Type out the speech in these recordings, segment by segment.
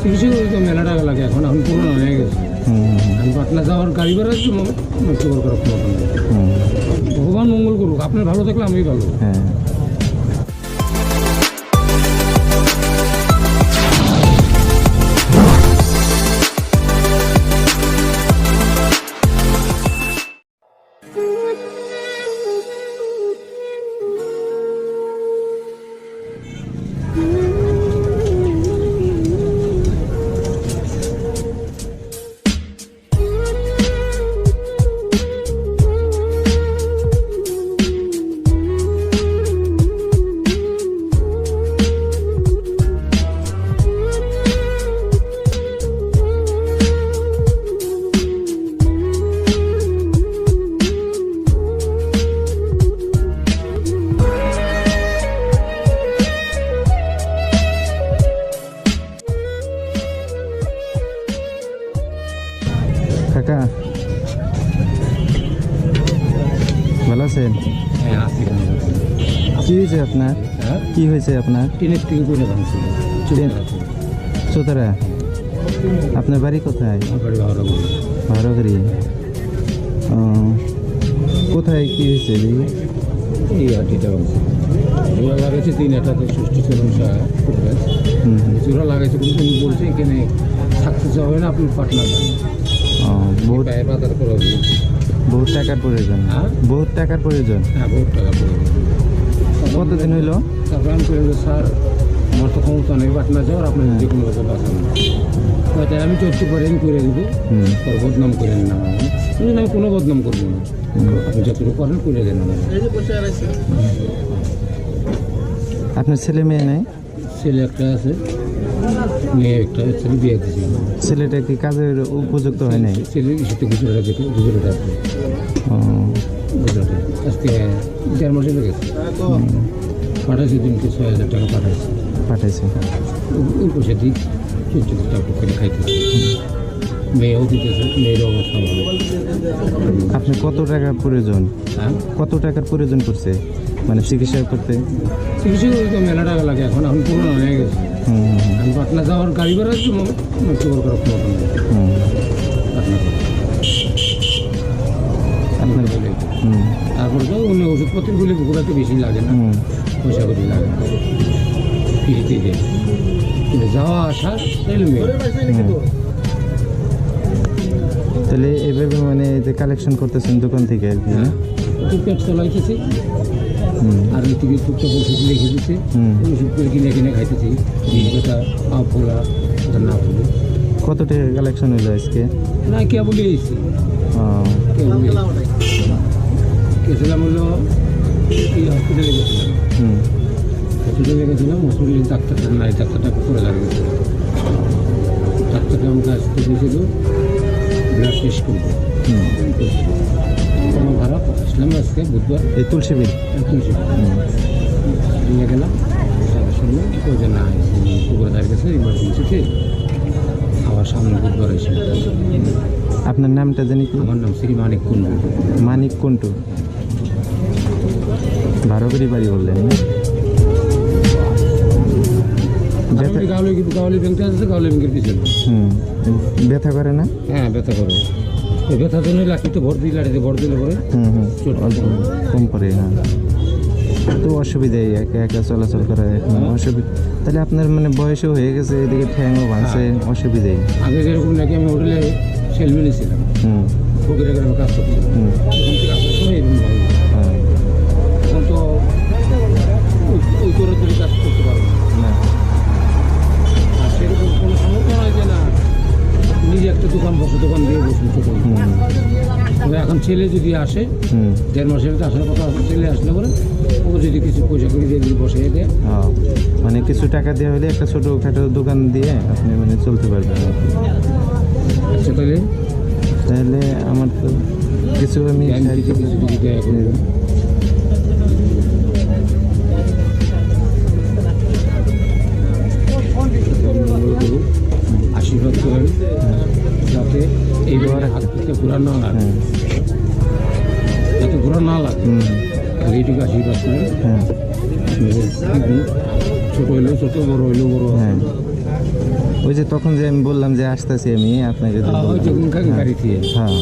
চিকিৎসা করে তো মেলা টাকা লাগে, এখন পুরোনো হয়ে গেছে। আমি পাটনা যাওয়ার গাড়ি ভাড়া নষ্ট করার ক্ষমতা নেই। ভগবান মঙ্গল করুক, আপনার ভালো থাকলে আমি ভালো। হ্যাঁ। কাকা ভালো আছেন? হ্যাঁ, আছি। কি হয়েছে আপনার? কি হয়েছে আপনার? ট্রেনের থেকে পড়ে ভাঙছিল চোতারা। আপনার বাড়ি কোথায়? ভাড়াবাড়ি। ও, কোথায় কি হয়েছে? এই হাটিটা ভাঙছিল। জোড়া লাগাইছে 3 হাটাতে 60 জোড়া লাগাইছে, কিন্তু উনি বলছে এখানে সাকসেস হবে না, আপনি পাটনা যান। বহুত বাজার করা হবে। বহুত টাকার প্রয়োজন। বহুত টাকার প্রয়োজন। হ্যাঁ, বহুত টাকা প্রয়োজন। কতদিন হইল? তারপরে আমি বললাম, স্যার আমার তো ক্ষমতা নেই পাটনা যাওয়ার, আপনার যে কোনো লোকের বাঁচান। তাই আমি চলতে পারি, আমি করে দেবো, পর বদনাম করেন না। আমি কোনো বদনাম করবো না, আপনি যতটুকু করেন করে দেন। আপনার ছেলে মেয়ে নেই? ছেলে একটা আছে, মেয়ে একটা, ছেলে বিয়ে দিয়েছে। ছেলেটা কি কাজের উপযুক্ত হয় নাই? ছেলে সাথে গুজরাটে আছে। গুজরাটে আজকে 4 মাস হয়ে গেছে। পাঠাইছে দিনকে 6,000 টাকা পাঠাইছে। ওই পয়সা দিক চলছে, টাকা করে খাইতেছে। মেয়েও দিতেছে, মেয়ের অবস্থা ভালো। আপনি কত টাকার প্রয়োজন? কত টাকার প্রয়োজন করছে মানে চিকিৎসা করতে? চিকিৎসা করে তো মেলা টাকা লাগে, এখন পুরোনো হয়ে গেছে। আমি পাটনা যাওয়ার গাড়ি ভাড়া নষ্ট করার ক্ষমতা নেই। আপনার বলে তারপরে তো অন্য ওষুধপত্র বলে ঘোরাতে বেশি লাগে না, পয়সা করি লাগে না, ফ্রিতে দেয়। কিন্তু যাওয়া আসা তাহলে তাহলে এভাবে মানে যে কালেকশন করতেছেন দোকান থেকে আর কি? টুকটাক চালাইতেছি, আর ওই থেকে টুকটাক ওষুধ লিখে দিচ্ছে, ওষুধ করে কিনে কিনে খাইতেছি। বিষ ব্যথা, পা ফোলা, না ফুলে। কত টাকা কালেকশন হইলো আজকে? না, কে বলে এসেছি, গেছিলাম হলো এই হসপিটালে গেছিলাম। হসপিটালে গেছিলাম, হসপিটালে ডাক্তারটা নাই, ডাক্তারটাকে করে দাঁড়িয়েছিল। ডাক্তারটা আমাকে আসতে দিয়েছিল ব্লাড টেস্ট করবো। কোনো ভাড়া আসলাম আজকে বুধবার, এই তুলসীবিল নিয়ে গেলাম। তাদের সঙ্গে ওই যে না পুকুরে দাঁড়িয়ে গেছে ইমার্জেন্সিতে, আবার সামনে বুধবার এসে। আপনার নামটা জানি কি? আমার নাম শ্রী মানিক কুন্ডু। মানিক কুন্টু। ভাড়াবাড়ি বাড়ি বললেন? গাওয়ালি ব্যাংকটা আছে, গাওয়ালি ব্যাংকের পিছনে। ব্যথা করে না? হ্যাঁ, ব্যথা করে। ওই ব্যথার জন্য লাঠিতে ভর দিই, লাঠিতে ভর দিলে পরে কম করে। হ্যাঁ, তো অসুবিধাই, একা একা চলাচল করা এখন অসুবিধা। তাহলে আপনার মানে বয়সও হয়ে গেছে, এদিকে ঠ্যাংও ভাঙছে, অসুবিধাই। আগে যেরকম নাকি আমি হোটেলে সেলম্যানই ছিলাম, ফকিরের গ্রামে কাজ করছিলাম, ওখান থেকে আসার সময় এরকম ভালো। এখন তো ওই করে তুলে কাজ করতে পারবো না, আর সেরকম কোনো সমস্যা নয় যে না নিজে একটা দোকান বসে, দোকান দিয়ে বসুন ছোট। এখন ছেলে যদি আসে, 1.5 মাসের আসার কথা আছে, ছেলে আসলে পরে ও যদি কিছু পয়সা করে দিয়ে বসিয়ে দেয়, মানে কিছু টাকা দেওয়া হলে একটা ছোটোখাটো দোকান দিয়ে আপনি মানে চলতে পারবেন। আচ্ছা, তাহলে আমার তো কিছু আমি আশীর্বাদ করেন যাতে এইভাবে হাত থেকে ঘোরা না লাগে, যাতে ঘোরা না লাগে, এইটুকু আশীর্বাদ করেন। ছোটো হইলেও ছোটো, বড়ো হইলেও বড়ো, ওই যে তখন যে আমি বললাম যে আসতেছি আমি আপনাকে যে বললাম। হয়তো গাড়ি দিয়ে। হ্যাঁ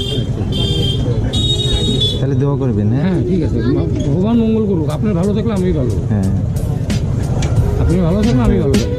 তাহলে দোয়া করবেন। হ্যাঁ হ্যাঁ ঠিক আছে, ভগবান মঙ্গল করুক। আপনার ভালো থাকলে আমি ভালো, হ্যাঁ আপনি ভালো থাকলে আমি ভালো থাকবো।